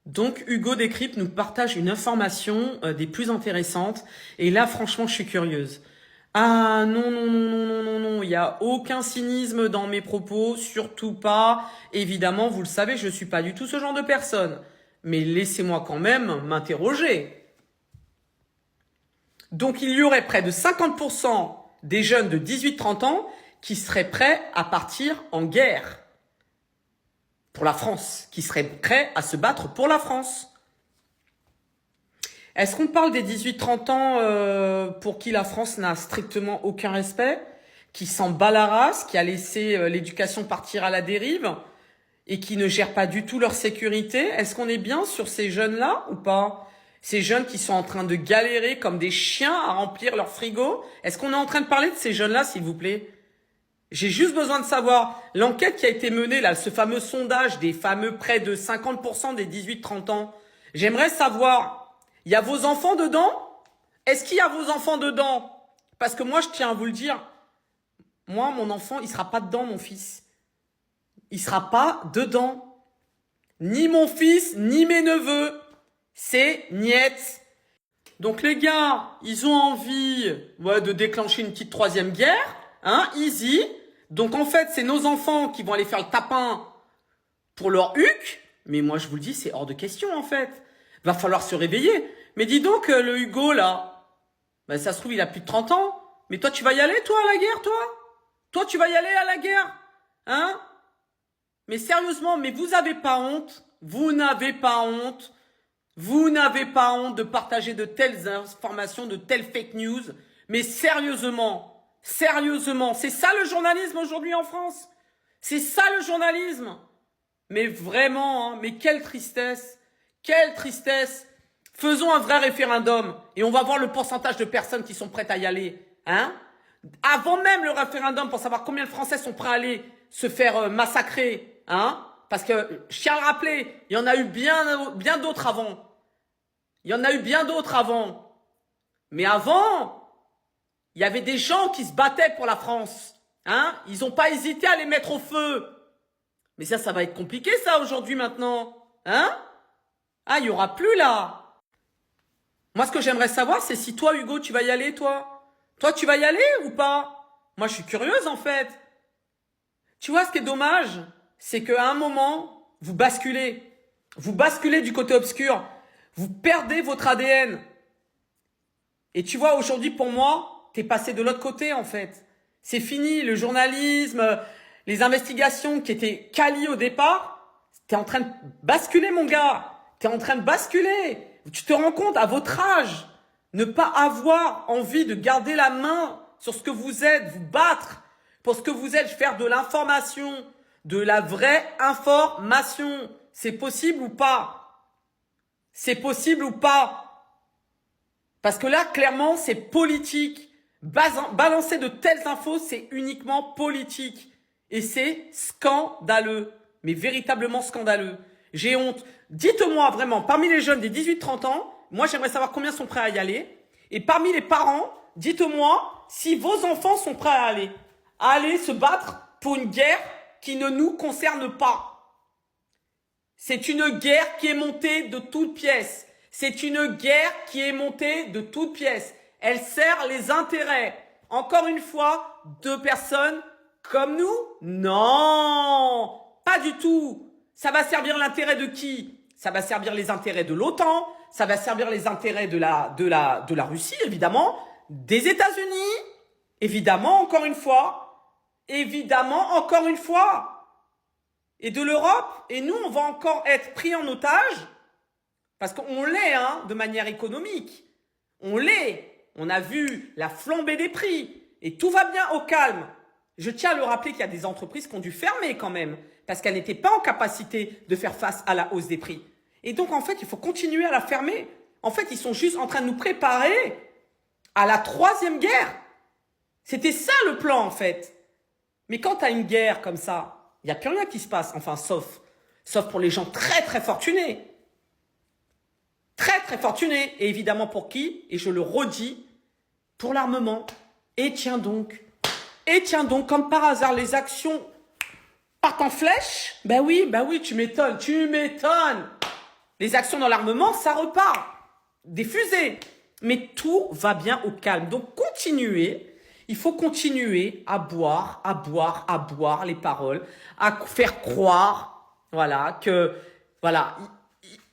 Donc Hugo Décrypte nous partage une information des plus intéressantes. Et là, franchement, je suis curieuse. Ah non, non, non, non, non, non, non, il n'y a aucun cynisme dans mes propos, surtout pas. Évidemment, vous le savez, je ne suis pas du tout ce genre de personne. Mais laissez-moi quand même m'interroger. Donc il y aurait près de 50% des jeunes de 18-30 ans qui seraient prêts à partir en guerre pour la France, qui seraient prêts à se battre pour la France. Est-ce qu'on parle des 18-30 ans pour qui la France n'a strictement aucun respect, qui s'en bat la race, qui a laissé l'éducation partir à la dérive et qui ne gèrent pas du tout leur sécurité? Est-ce qu'on est bien sur ces jeunes-là ou pas? Ces jeunes qui sont en train de galérer comme des chiens à remplir leur frigo? Est-ce qu'on est en train de parler de ces jeunes-là, s'il vous plaît? J'ai juste besoin de savoir, l'enquête qui a été menée, là, ce fameux sondage des fameux près de 50% des 18-30 ans, j'aimerais savoir, il y a vos enfants dedans? Est-ce qu'il y a vos enfants dedans? Parce que moi, je tiens à vous le dire, moi, mon enfant, il sera pas dedans, mon fils. Il sera pas dedans. Ni mon fils, ni mes neveux. C'est niet. Donc les gars, ils ont envie de déclencher une petite troisième guerre. Hein, easy. Donc en fait, c'est nos enfants qui vont aller faire le tapin pour leur huc. Mais moi, je vous le dis, c'est hors de question en fait. Va falloir se réveiller. Mais dis donc, le Hugo là, ben, ça se trouve, il a plus de 30 ans. Mais toi, tu vas y aller, toi, à la guerre, toi? Toi, tu vas y aller à la guerre? Hein? Mais sérieusement, mais vous avez pas honte? Vous n'avez pas honte? Vous n'avez pas honte de partager de telles informations, de telles fake news? Mais sérieusement, sérieusement, c'est ça le journalisme aujourd'hui en France? C'est ça le journalisme? Mais vraiment, hein, mais quelle tristesse! Quelle tristesse! Faisons un vrai référendum et on va voir le pourcentage de personnes qui sont prêtes à y aller. Hein? Avant même le référendum pour savoir combien de Français sont prêts à aller se faire massacrer. Hein? Parce que, je tiens à le rappeler, il y en a eu bien d'autres avant. Il y en a eu bien d'autres avant. Mais avant, il y avait des gens qui se battaient pour la France. Hein? Ils n'ont pas hésité à les mettre au feu. Mais ça va être compliqué ça aujourd'hui maintenant. Hein? Ah, il n'y aura plus là. Moi, ce que j'aimerais savoir, c'est si toi, Hugo, tu vas y aller, toi. Toi, tu vas y aller ou pas? Moi, je suis curieuse en fait. Tu vois, ce qui est dommage, c'est qu'à un moment, vous basculez. Vous basculez du côté obscur. Vous perdez votre ADN. Et tu vois, aujourd'hui, pour moi, t'es passé de l'autre côté, en fait. C'est fini, le journalisme, les investigations qui étaient qualies au départ. T'es en train de basculer, mon gars. T'es en train de basculer. Tu te rends compte, à votre âge, ne pas avoir envie de garder la main sur ce que vous êtes, vous battre pour ce que vous êtes, faire de l'information, de la vraie information. C'est possible ou pas? C'est possible ou pas? Parce que là, clairement, c'est politique. Balancer de telles infos, c'est uniquement politique. Et c'est scandaleux. Mais véritablement scandaleux. J'ai honte. Dites-moi vraiment, parmi les jeunes des 18-30 ans, moi j'aimerais savoir combien sont prêts à y aller. Et parmi les parents, dites-moi si vos enfants sont prêts à aller se battre pour une guerre qui ne nous concerne pas. C'est une guerre qui est montée de toutes pièces. C'est une guerre qui est montée de toutes pièces. Elle sert les intérêts, encore une fois, de personnes comme nous? Non, pas du tout. Ça va servir l'intérêt de qui? Ça va servir les intérêts de l'OTAN, ça va servir les intérêts de la Russie, évidemment, des États-Unis, évidemment, encore une fois, et de l'Europe. Et nous, on va encore être pris en otage, parce qu'on l'est, hein, de manière économique. On l'est. On a vu la flambée des prix, et tout va bien au calme. Je tiens à le rappeler qu'il y a des entreprises qui ont dû fermer quand même, parce qu'elles n'étaient pas en capacité de faire face à la hausse des prix. Et donc, en fait, il faut continuer à la fermer. En fait, ils sont juste en train de nous préparer à la troisième guerre. C'était ça le plan, en fait. Mais quand tu as une guerre comme ça, il n'y a plus rien qui se passe, enfin, sauf pour les gens très, très fortunés. Très, très fortunés. Et évidemment, pour qui? Et je le redis, pour l'armement. Et tiens donc, comme par hasard, les actions partent en flèche. Ben oui, tu m'étonnes. Les actions dans l'armement, ça repart. Des fusées. Mais tout va bien au calme. Donc, continuez. Il faut continuer à boire, à boire, à boire les paroles, à faire croire, voilà, que, voilà,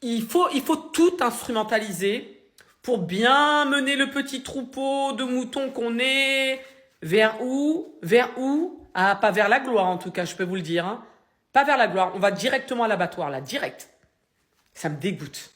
il faut tout instrumentaliser pour bien mener le petit troupeau de moutons qu'on est vers où? Vers où? Ah, pas vers la gloire, en tout cas, je peux vous le dire, hein. Pas vers la gloire. On va directement à l'abattoir, là, direct. Ça me dégoûte.